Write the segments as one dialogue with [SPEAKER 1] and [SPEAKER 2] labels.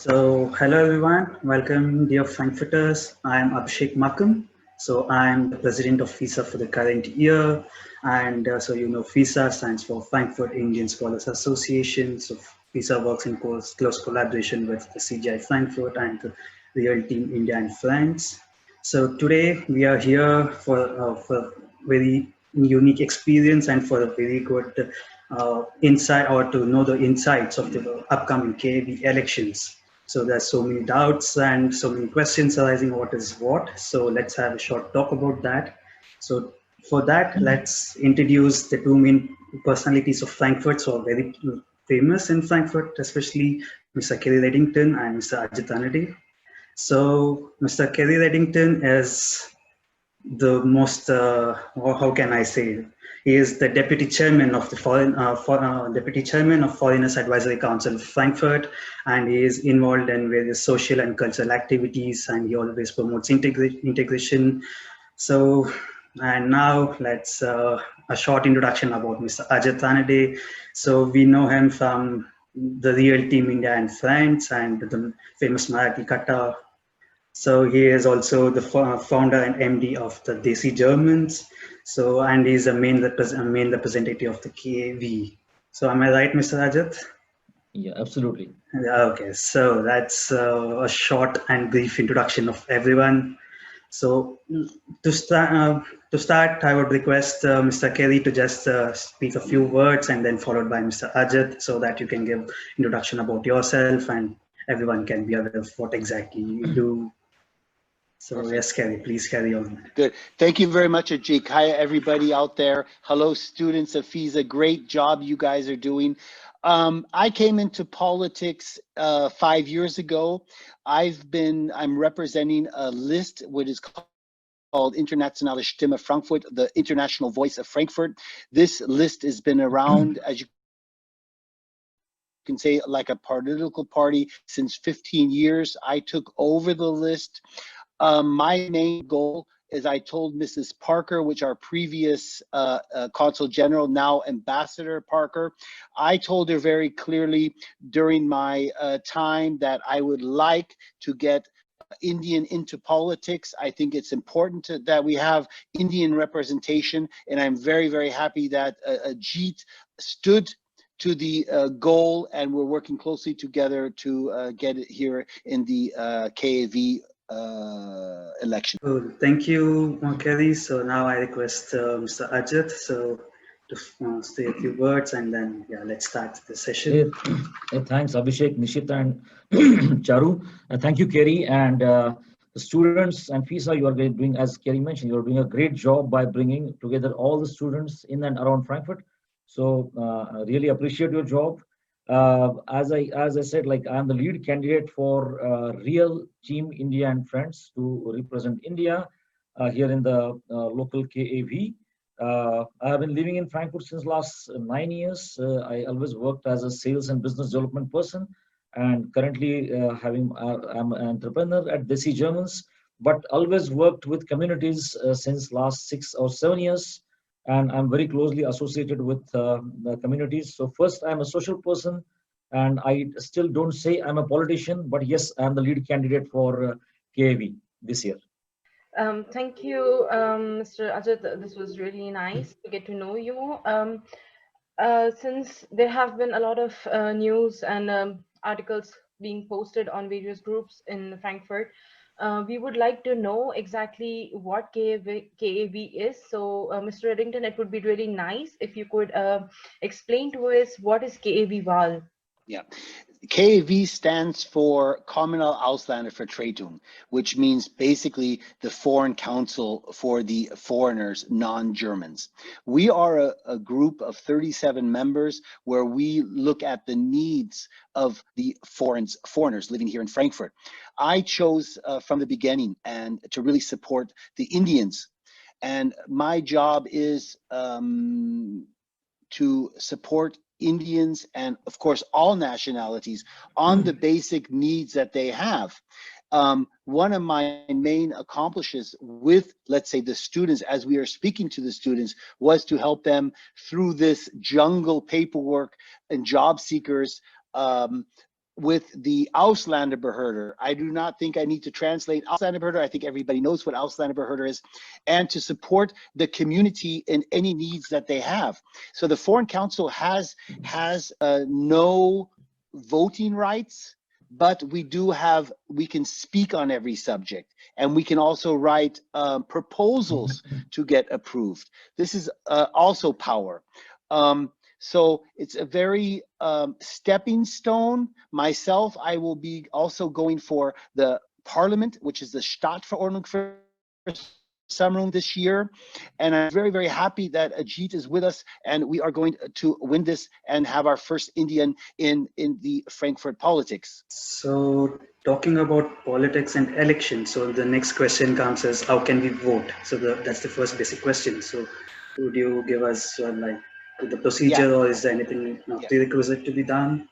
[SPEAKER 1] Hello everyone, welcome dear Frankfurters. I am Abhishek Makam. I am the president of FISA for the current year, and FISA stands for Frankfurt Indian Scholars Association. So FISA works in close collaboration with the CGI Frankfurt and the Real Team India and France. So today we are here for very unique experience and for a very good insight, or to know the insights of the upcoming KAV elections. So there's so many doubts and so many questions arising what is what. So let's have a short talk about that. So for that, let's introduce the two main personalities of Frankfurt, so very famous in Frankfurt, especially Mr. Kerry Reddington and Mr. Ajit Ranade. So Mr. Kerry Reddington is the most, how can I say, he is the deputy chairman of the deputy chairman of Foreigners Advisory Council of Frankfurt, and he is involved in various social and cultural activities, and he always promotes integration. So, and now let's a short introduction about Mr. Ajit Ranade. So we know him from the Real Team India and France and the famous Marathi Kata. So he is also the founder and MD of the Desi Germans. So, and he's a main representative of the KAV. So am I right, Mr. Ajit?
[SPEAKER 2] Yeah, absolutely.
[SPEAKER 1] Okay, so that's a short and brief introduction of everyone. So to start, I would request Mr. Kerry to just speak a few words, and then followed by Mr. Ajit, so that you can give introduction about yourself and everyone can be aware of what exactly you do. So perfect. Yes, Kerry, please carry on.
[SPEAKER 3] Good. Thank you very much, Ajik. Hi, everybody out there. Hello, students of FISA. Great job you guys are doing. I came into politics 5 years ago. I'm representing a list, what is called Internationale Stimme Frankfurt, the International Voice of Frankfurt. This list has been around, as you can say, like a political party since 15 years. I took over the list. My main goal is, I told Mrs. Parker, which our previous Consul General, now Ambassador Parker, I told her very clearly during my time that I would like to get Indian into politics. I think it's important that we have Indian representation, and I'm very, very happy that Ajit stood to the goal, and we're working closely together to get it here in the KAV election.
[SPEAKER 1] Oh, thank you, Kerry. So now I request Mr. Ajit to say a few words, and then let's start the session.
[SPEAKER 2] Thanks, Abhishek, Nishit, and Charu. Thank you, Kerry, and the students and FISA. You are doing, as Kerry mentioned, you are doing a great job by bringing together all the students in and around Frankfurt. So I really appreciate your job. As I said, like, I'm the lead candidate for Real Team India and Friends to represent India here in the local KAV. I have been living in Frankfurt since last 9 years. I always worked as a sales and business development person, and currently I'm an entrepreneur at Desi Germans, but always worked with communities since last 6 or 7 years. And I'm very closely associated with the communities. So first, I'm a social person, and I still don't say I'm a politician, but yes, I'm the lead candidate for KAV this year.
[SPEAKER 4] Thank you, Mr. Ajit. This was really nice to get to know you. Since there have been a lot of news and articles being posted on various groups in Frankfurt, we would like to know exactly what KAV is. So, Mr. Reddington, it would be really nice if you could explain to us what is KAV Wahl.
[SPEAKER 3] Yeah, KAV stands for Kommunale Ausländervertretung, which means basically the foreign council for the foreigners, non-Germans. We are a group of 37 members where we look at the needs of the foreigners living here in Frankfurt. I chose from the beginning and to really support the Indians. And my job is to support Indians and, of course, all nationalities on the basic needs that they have. One of my main accomplishments with, let's say, the students, as we are speaking to the students, was to help them through this jungle paperwork and job seekers with the Ausländerbehörde. I do not think I need to translate Ausländerbehörde. I think everybody knows what Ausländerbehörde is, and to support the community in any needs that they have. So the Foreign Council has no voting rights, but we can speak on every subject, and we can also write proposals to get approved. This is also power. So it's a very stepping stone. Myself, I will be also going for the parliament, which is the Stadtverordnungsversammlung this year. And I'm very, very happy that Ajit is with us, and we are going to win this and have our first Indian in the Frankfurt politics.
[SPEAKER 1] So talking about politics and elections, so the next question comes as how can we vote? So that's the first basic question. So would you give us like the procedure, or is there anything prerequisite to be done?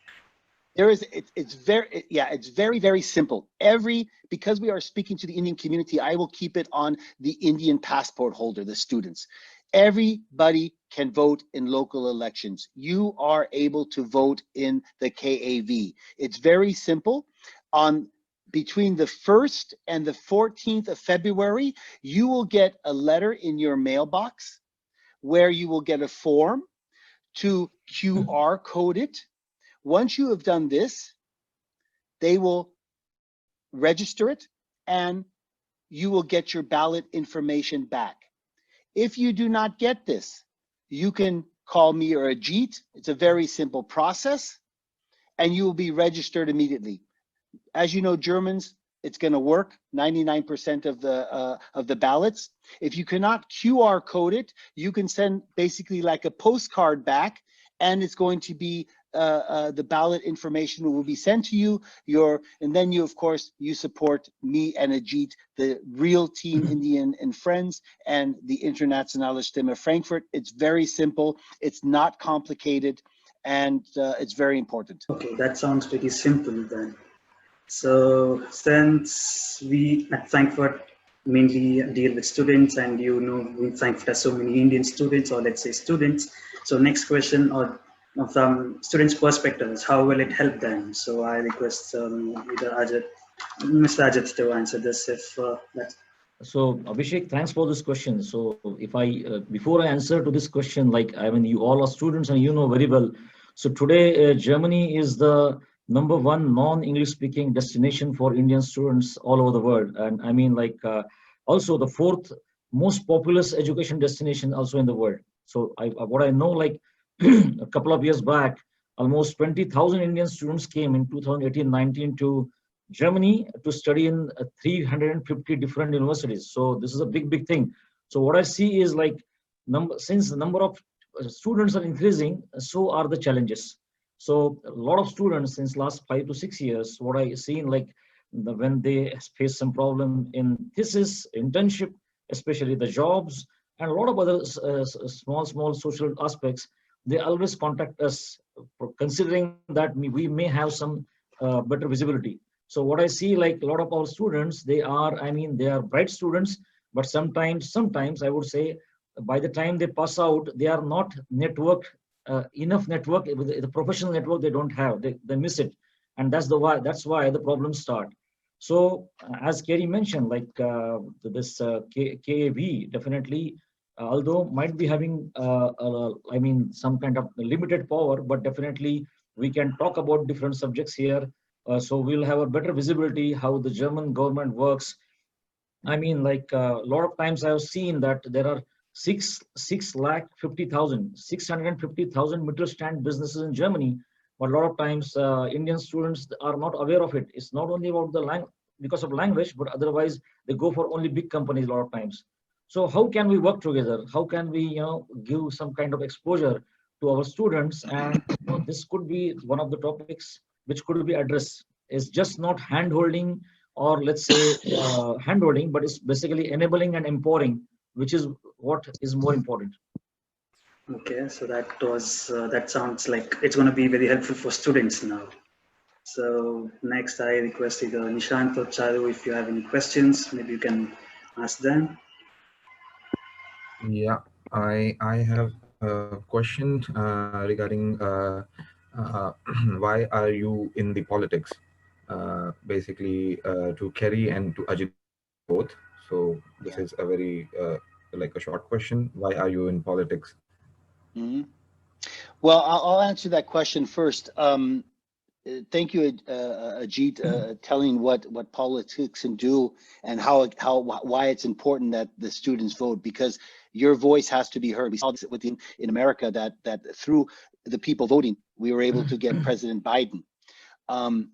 [SPEAKER 3] There is. It's very, very simple. Because we are speaking to the Indian community, I will keep it on the Indian passport holder, the students. Everybody can vote in local elections. You are able to vote in the KAV. It's very simple. Between the 1st and the 14th of February, you will get a letter in your mailbox where you will get a form to QR code it. Once you have done this, they will register it and you will get your ballot information back. If you do not get this, you can call me or Ajit. It's a very simple process, and you will be registered immediately. As you know, Germans, it's going to work 99% of the ballots. If you cannot QR code it, you can send basically like a postcard back, and it's going to be the ballot information will be sent to you. And then you, of course, you support me and Ajit, the real Team Indian and Friends, and the Internationale Stimme Frankfurt. It's very simple. It's not complicated, and it's very important.
[SPEAKER 1] Okay, that sounds pretty simple then. So since we at Frankfurt mainly deal with students, and Frankfurt has so many Indian students, or let's say students. So next question, or from students' perspective, is how will it help them? So I request either Mr. Ajit to answer this if that's.
[SPEAKER 2] So Abhishek, thanks for this question. So if before I answer to this question, you all are students and you know very well. So today Germany is the #1 non-English speaking destination for Indian students all over the world. And also the 4th most populous education destination also in the world. So what I know, a couple of years back, almost 20,000 Indian students came in 2018-19 to Germany to study in 350 different universities. So this is a big thing. So what I see is since the number of students are increasing, so are the challenges. So a lot of students since last 5 to 6 years, what I seen when they face some problem in thesis, internship, especially the jobs, and a lot of other small social aspects, they always contact us considering that we may have some better visibility. So what I see, a lot of our students, they are bright students, but sometimes I would say by the time they pass out, they are not enough network with the professional network. They don't have, they miss it, and that's why the problems start. So as Kerry mentioned, this KAV definitely, although might be having some kind of limited power, but definitely we can talk about different subjects here. So we'll have a better visibility how the German government works. A lot of times I have seen that there are 650,000 Mittelstand businesses in Germany, but a lot of times Indian students are not aware of it. It's not only about because of language, but otherwise they go for only big companies a lot of times. So how can we work together? How can we give some kind of exposure to our students? And this could be one of the topics which could be addressed. It's just not hand-holding, or let's say hand-holding, but it's basically enabling and empowering, which is what is more important.
[SPEAKER 1] Okay, so that sounds like it's going to be very helpful for students now. So next I request either Nishant or Charu, if you have any questions, maybe you can ask them.
[SPEAKER 5] Yeah, I have a question regarding uh, why are you in the politics? Basically, to Kerry and to Ajit both. So this
[SPEAKER 3] Yeah.
[SPEAKER 5] is a very like a short question. Why are you in politics?
[SPEAKER 3] Hmm. Well, I'll answer that question first. Thank you, Ajit, telling what politics can do and why it's important that the students vote, because your voice has to be heard. We saw this in America that through the people voting, we were able to get President Biden. Um,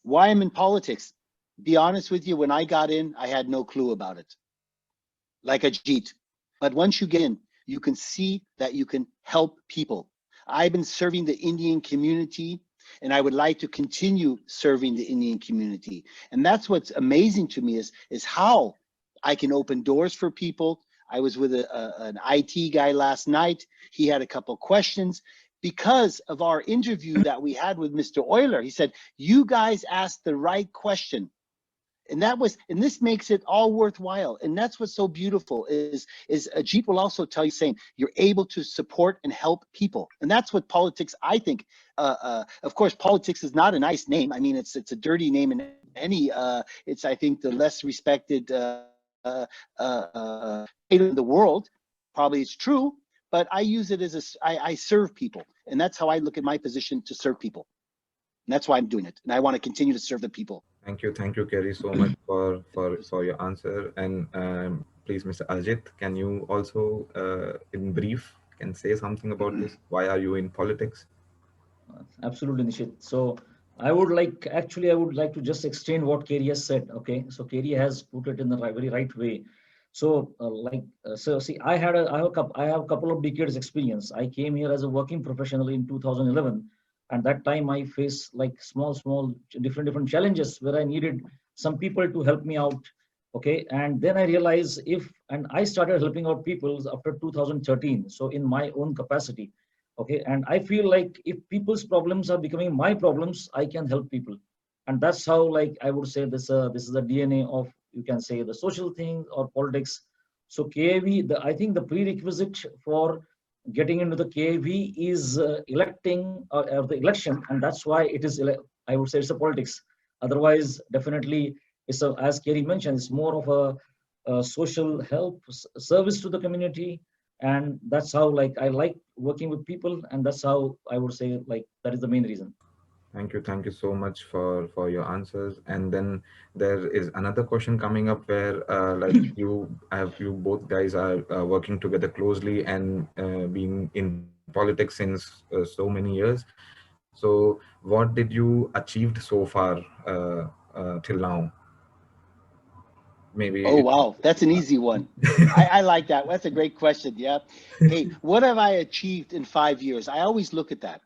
[SPEAKER 3] why I'm in politics? Be honest with you, when I got in, I had no clue about it, like Ajit. But once you get in, you can see that you can help people. I've been serving the Indian community, and I would like to continue serving the Indian community. And that's what's amazing to me is how I can open doors for people. I was with an IT guy last night. He had a couple questions. Because of our interview that we had with Mr. Euler, he said, you guys asked the right question. And this makes it all worthwhile. And that's what's so beautiful is Ajit will also tell you, saying you're able to support and help people. And that's what politics, I think, of course, politics is not a nice name. I mean, it's a dirty name in any, it's, I think, the less respected in the world. Probably it's true, but I use it as I serve people. And that's how I look at my position, to serve people. And that's why I'm doing it. And I want to continue to serve the people.
[SPEAKER 5] Thank you, Kerry, so much for your answer. And please, Mr. Ajit, can you also, in brief, can say something about this? Why are you in politics?
[SPEAKER 2] Absolutely, Nishit. So I would like to just explain what Kerry has said. Okay, so Kerry has put it in the very right way. So, so see, I have a couple of decades experience. I came here as a working professional in 2011, and that time I faced like small, different challenges where I needed some people to help me out. Okay, and then I realized and I started helping out people after 2013. So in my own capacity. Okay, and I feel like if people's problems are becoming my problems, I can help people. And that's how, like, I would say this is the DNA of, you can say, the social thing or politics. So KAV, I think the prerequisite for getting into the KAV is electing or the election, and that's why it is I would say it's a politics. Otherwise, definitely it's as Kerry mentioned, it's more of a social help service to the community. And that's how, like, I like working with people, and that's how I would say, like, that is the main reason.
[SPEAKER 5] Thank you so much for your answers. And then there is another question coming up where like you both guys are working together closely and being in politics since so many years. So what did you achieved so far till now? Maybe
[SPEAKER 3] Oh, wow. That's an easy one. I like that. That's a great question. Yeah. Hey, what have I achieved in 5 years? I always look at that.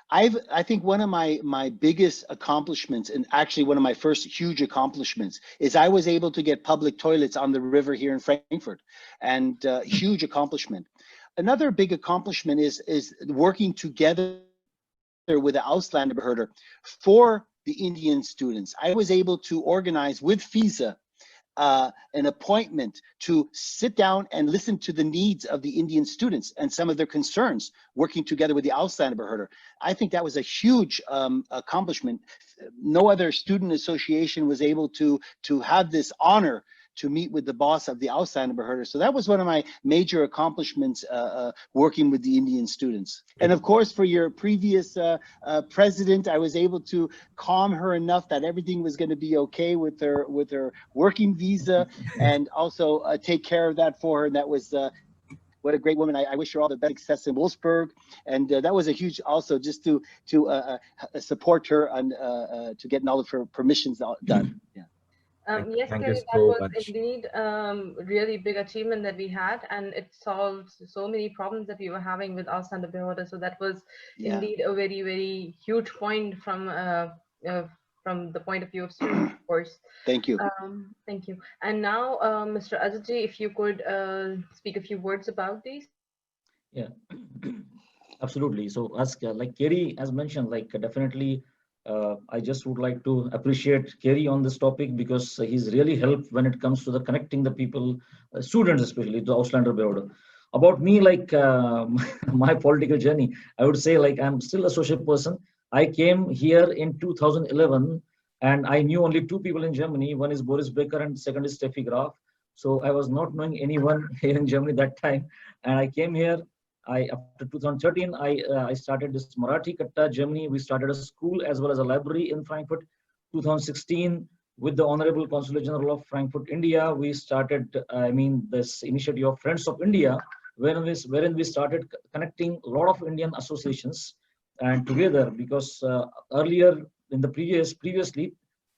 [SPEAKER 3] I think one of my biggest accomplishments, and actually one of my first huge accomplishments, is I was able to get public toilets on the river here in Frankfurt, and huge accomplishment. Another big accomplishment is working together with the Ausländerbehörde for the Indian students. I was able to organize with FISA an appointment to sit down and listen to the needs of the Indian students and some of their concerns, working together with the Ausländerbehörde. I think that was a huge accomplishment. No other student association was able to have this honor to meet with the boss of the Ausländerbehörde. So that was one of my major accomplishments working with the Indian students. And of course, for your previous president, I was able to calm her enough that everything was going to be okay with her working visa, and also take care of that for her. And that was what a great woman. I wish her all the best success in Wolfsburg. And that was a huge, also just to support her and to getting all of her permissions done. Yeah.
[SPEAKER 4] Yes,
[SPEAKER 5] thank you
[SPEAKER 4] Kerry, that
[SPEAKER 5] so
[SPEAKER 4] was
[SPEAKER 5] much.
[SPEAKER 4] indeed really big achievement that we had, and it solved so many problems that we were having with our standard order. So that was
[SPEAKER 3] Yeah.
[SPEAKER 4] indeed a very huge point from the point of view of students, of course.
[SPEAKER 3] Thank you.
[SPEAKER 4] Thank you. And now, Mr. Ajitji, if you could speak a few words about these.
[SPEAKER 2] Yeah, absolutely. So as like Kerry has mentioned, like definitely, I just would like to appreciate Kerry on this topic because he's really helped when it comes to the connecting the people, students especially, to Auslander Bureau. About me, like my political journey, I would say like I'm still a social person. I came here in 2011, and I knew only two people in Germany. One is Boris Becker, and second is Steffi Graf. So I was not knowing anyone here in Germany that time, and I came here. I after 2013, I started this Marathi Katta Germany. We started a school as well as a library in Frankfurt. 2016, with the Honorable Consul General of Frankfurt, India, we started, this initiative of Friends of India, wherein we started connecting a lot of Indian associations and together, because earlier in the previously,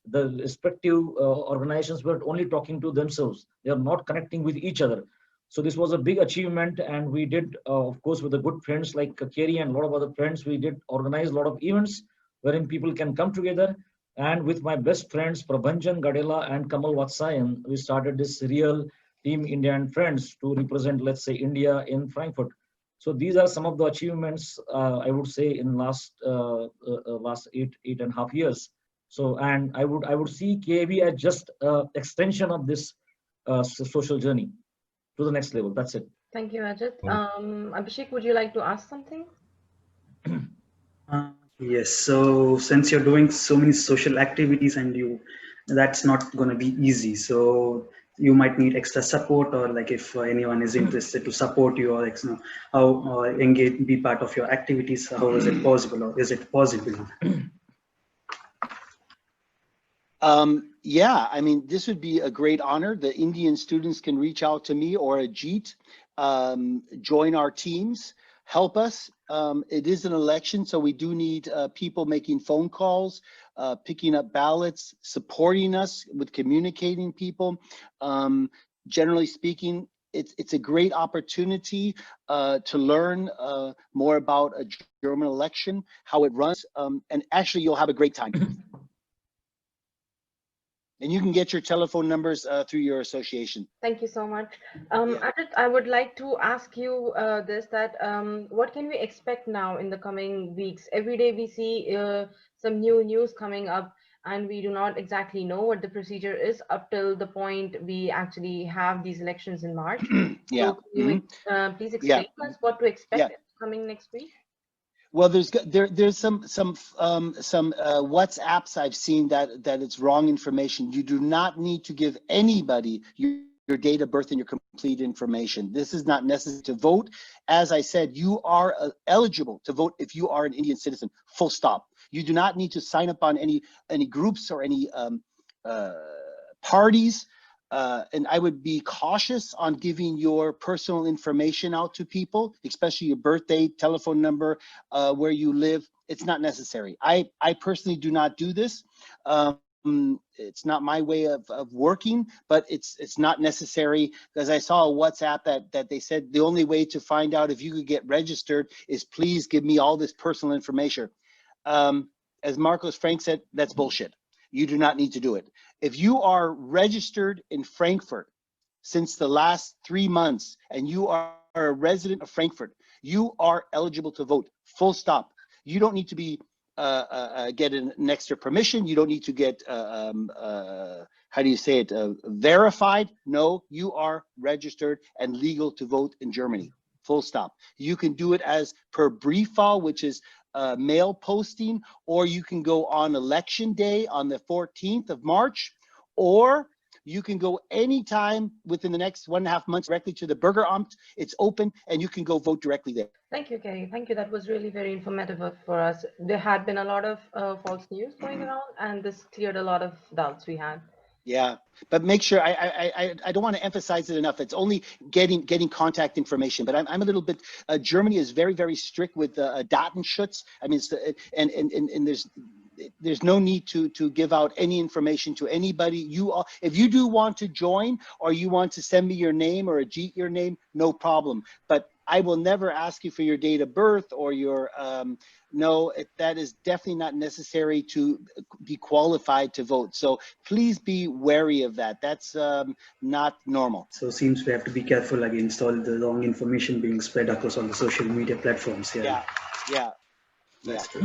[SPEAKER 2] the respective organizations were only talking to themselves. They are not connecting with each other. So this was a big achievement, and we did, of course, with the good friends like Kerry and a lot of other friends, we did organize a lot of events wherein people can come together. And with my best friends, Prabhanjan Gadela and Kamal Vatsayan, we started this real Team India and Friends to represent, let's say, India in Frankfurt. So these are some of the achievements, I would say, in last eight and a half years. So, and I would see KAV as just extension of this social journey to the next level. That's it.
[SPEAKER 4] Thank you, Ajit. Abhishek, would you like to ask something?
[SPEAKER 1] Yes, so since you're doing so many social activities and that's not going to be easy. So you might need extra support, or like if anyone is interested to support you, or how engage, be part of your activities, how is it possible, or is it possible?
[SPEAKER 3] Yeah, I mean, this would be a great honor. The Indian students can reach out to me or Ajit, join our teams, help us. It is an election, so we do need people making phone calls, picking up ballots, supporting us with communicating people. Generally speaking, it's a great opportunity to learn more about a German election, how it runs, and actually you'll have a great time. And you can get your telephone numbers through your association.
[SPEAKER 4] Thank you so much. Ajit, I would like to ask you what can we expect now in the coming weeks? Every day we see some new news coming up, and we do not exactly know what the procedure is up till the point we actually have these elections in March.
[SPEAKER 3] Yeah.
[SPEAKER 4] So can you please explain us what to expect coming next week?
[SPEAKER 3] Well, there's some WhatsApps I've seen that it's wrong information. You do not need to give anybody your date of birth and your complete information. This is not necessary to vote. As I said, you are eligible to vote if you are an Indian citizen. Full stop. You do not need to sign up on any groups or any parties. And I would be cautious on giving your personal information out to people, especially your birthday, telephone number, where you live. It's not necessary. I personally do not do this. It's not my way of working, but it's not necessary, because I saw a WhatsApp that they said the only way to find out if you could get registered is please give me all this personal information. As Marcos Frank said, that's bullshit. You do not need to do it. If you are registered in Frankfurt since the last 3 months and you are a resident of Frankfurt, you are eligible to vote. Full stop. You don't need to be get an extra permission. You don't need to get how do you say it, verified. No, you are registered and legal to vote in Germany. Full stop. You can do it as per Briefwahl, which is mail posting, or you can go on election day on the 14th of March, or you can go anytime within the next 1.5 months directly to the Bürgeramt. It's open and you can go vote directly there.
[SPEAKER 4] Thank you, Kerry. Thank you. That was really very informative for us. There had been a lot of false news going around, and this cleared a lot of doubts we had.
[SPEAKER 3] Yeah, but make sure, I don't want to emphasize it enough. It's only getting contact information, but I'm a little bit, Germany is very, very strict with Datenschutz. I mean, it's and there's no need to give out any information to anybody. If you do want to join, or you want to send me your name or Ajit your name, no problem. But I will never ask you for your date of birth or your, that is definitely not necessary to be qualified to vote. So please be wary of that. That's not normal.
[SPEAKER 1] So it seems we have to be careful against all the wrong information being spread across all the social media platforms.
[SPEAKER 3] Yeah,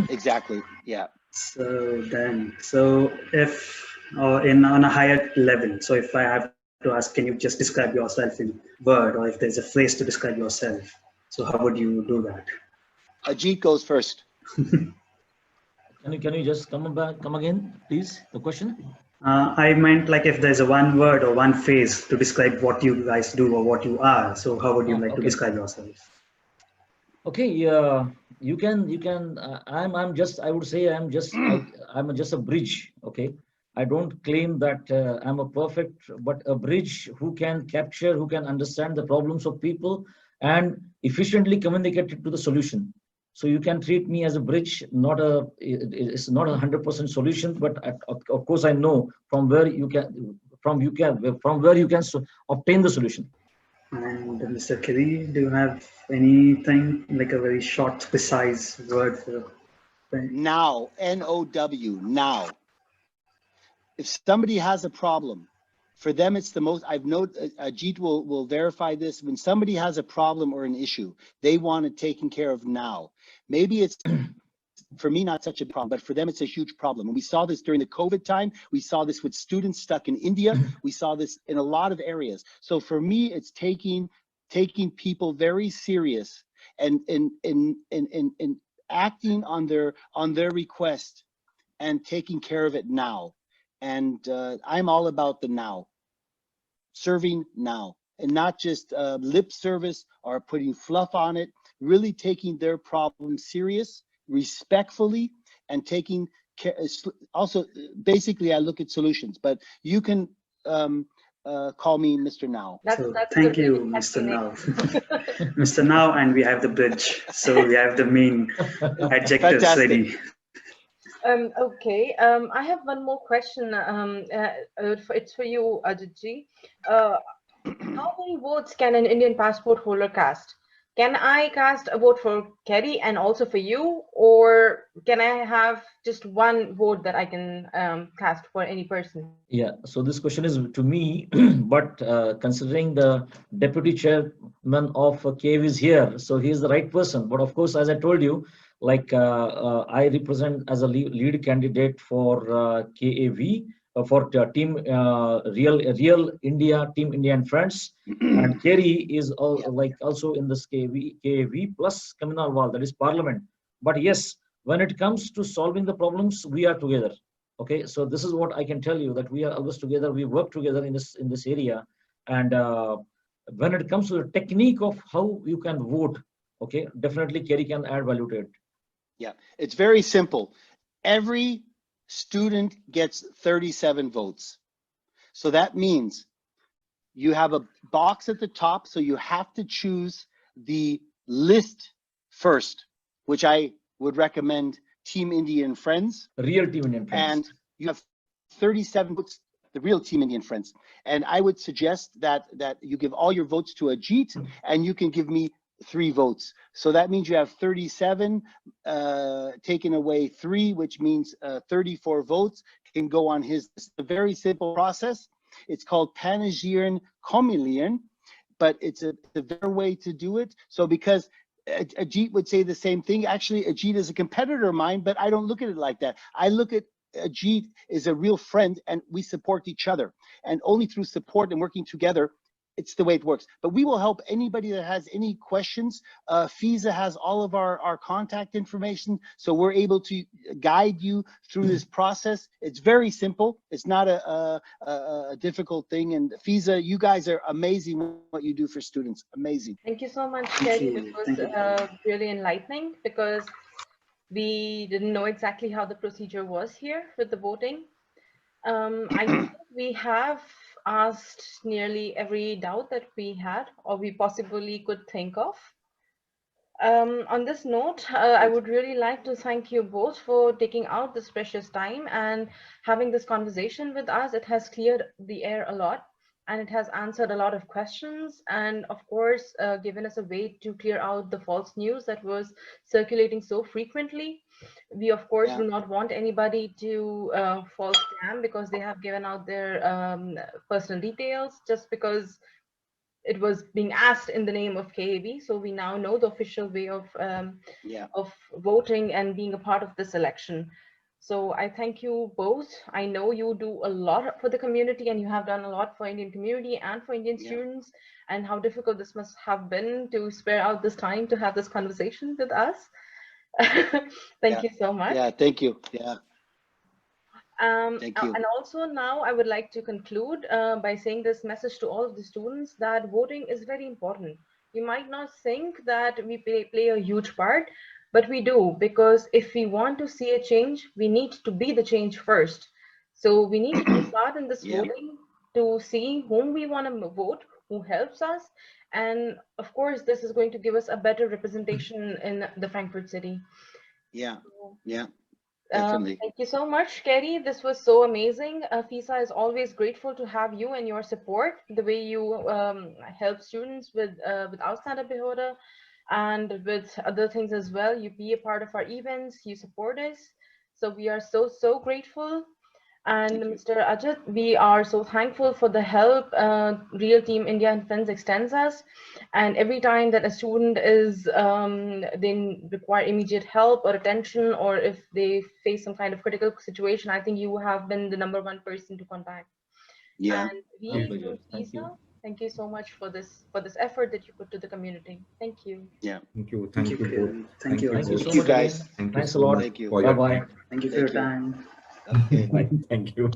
[SPEAKER 3] exactly. Yeah.
[SPEAKER 1] So if on a higher level, so if I have to to ask, can you just describe yourself in word, or if there's a phrase to describe yourself? So how would you do that?
[SPEAKER 3] Ajit goes first.
[SPEAKER 2] Can you just come again, please? The question.
[SPEAKER 1] I meant like if there's a one word or one phrase to describe what you guys do or what you are. So how would you like to
[SPEAKER 2] Okay.
[SPEAKER 1] describe yourself?
[SPEAKER 2] Okay, you can. I'm just. I would say I'm just. I'm just a bridge. Okay, I don't claim that I'm a perfect, but a bridge who can capture, who can understand the problems of people and efficiently communicate it to the solution. So you can treat me as a bridge, not a. It's not 100% solution, but of course I know from where you can, from where you can obtain the solution.
[SPEAKER 1] And Mr. Kerry, do you have anything like a very short, precise word for?
[SPEAKER 3] Now, N-O-W, now. If somebody has a problem, for them it's the most, I've noted, Ajit will verify this, when somebody has a problem or an issue, they want it taken care of now. Maybe it's, for me, not such a problem, but for them it's a huge problem. And we saw this during the COVID time. We saw this with students stuck in India. We saw this in a lot of areas. So for me, it's taking people very serious and acting on their request and taking care of it now. And I'm all about the now, serving now, and not just lip service or putting fluff on it, really taking their problem serious, respectfully, and taking care. Also, basically, I look at solutions, but you can call me Mr. Now.
[SPEAKER 1] So thank you, Mr. Now. Mr. Now, and we have the bridge. So we have the main adjectives
[SPEAKER 3] Fantastic.
[SPEAKER 1] ready.
[SPEAKER 4] Okay, I have one more question. It's for you, Ajit. How many votes can an Indian passport holder cast? Can I cast a vote for Kerry and also for you, or can I have just one vote that I can cast for any person?
[SPEAKER 2] Yeah, so this question is to me, but considering the deputy chairman of KAV is here, so he is the right person. But of course, as I told you, like I represent as a lead candidate for KAV, for team Real India, Team India and Friends. And Kerry is like also in this KAV plus Communal, that is Parliament. But yes, when it comes to solving the problems, we are together. Okay, so this is what I can tell you, that we are always together. We work together in this area, and when it comes to the technique of how you can vote, okay, definitely Kerry can add value to it.
[SPEAKER 3] Yeah, it's very simple. Every student gets 37 votes. So that means you have a box at the top, so you have to choose the list first, which I would recommend Team Indian Friends.
[SPEAKER 2] Real Team Indian Friends.
[SPEAKER 3] And you have 37 votes, the real Team Indian Friends. And I would suggest that you give all your votes to Ajit, and you can give me 3 votes. So that means you have 37, taken away 3, which means 34 votes can go on his. It's a very simple process. It's called Panegyrian Comilian, but it's a better way to do it. So because Ajit would say the same thing. Actually, Ajit is a competitor of mine, but I don't look at it like that. I look at Ajit as a real friend, and we support each other. And only through support and working together, it's the way it works. But we will help anybody that has any questions. FISA has all of our contact information, so we're able to guide you through this process. It's very simple. It's not a difficult thing. And FISA, you guys are amazing what you do for students. Amazing.
[SPEAKER 4] Thank you so much, Kerry. This was really enlightening, because we didn't know exactly how the procedure was here with the voting. I think we have asked nearly every doubt that we had or we possibly could think of. On this note, I would really like to thank you both for taking out this precious time and having this conversation with us. It has cleared the air a lot, and it has answered a lot of questions, and of course given us a way to clear out the false news that was circulating so frequently. We of course do not want anybody to fall scam because they have given out their personal details just because it was being asked in the name of KAV. So we now know the official way of voting and being a part of this election. So I thank you both. I know you do a lot for the community, and you have done a lot for Indian community and for Indian students, and how difficult this must have been to spare out this time to have this conversation with us. Thank you so much.
[SPEAKER 3] Yeah, thank you. Yeah. Thank you.
[SPEAKER 4] And also now I would like to conclude by saying this message to all of the students that voting is very important. You might not think that we play a huge part, but we do, because if we want to see a change, we need to be the change first. So we need to take part in this voting to see whom we want to vote, who helps us. And of course, this is going to give us a better representation in the Frankfurt city.
[SPEAKER 3] Yeah, yeah. Definitely.
[SPEAKER 4] Thank you so much, Kerry. This was so amazing. FISA is always grateful to have you and your support, the way you help students with Ausländer Behörde and with other things as well. You be a part of our events, you support us. So we are so grateful. And Mr. Ajit, we are so thankful for the help Real Team India and Friends extends us. And every time that a student is, they require immediate help or attention, or if they face some kind of critical situation, I think you have been the #1 person to contact.
[SPEAKER 3] Yeah.
[SPEAKER 4] And we, thank you so much for this effort that you put to the community. Thank you.
[SPEAKER 3] Yeah.
[SPEAKER 5] Thank you. Thank you both.
[SPEAKER 1] Thank you.
[SPEAKER 2] Thank you so
[SPEAKER 3] Thank you,
[SPEAKER 2] much,
[SPEAKER 3] guys.
[SPEAKER 2] again.
[SPEAKER 5] Thank you
[SPEAKER 2] Thanks
[SPEAKER 5] so
[SPEAKER 2] a lot.
[SPEAKER 5] much
[SPEAKER 3] Thank you.
[SPEAKER 5] for your
[SPEAKER 2] Bye-bye.
[SPEAKER 5] time.
[SPEAKER 1] Thank you for your time.
[SPEAKER 3] Okay.
[SPEAKER 5] Thank you.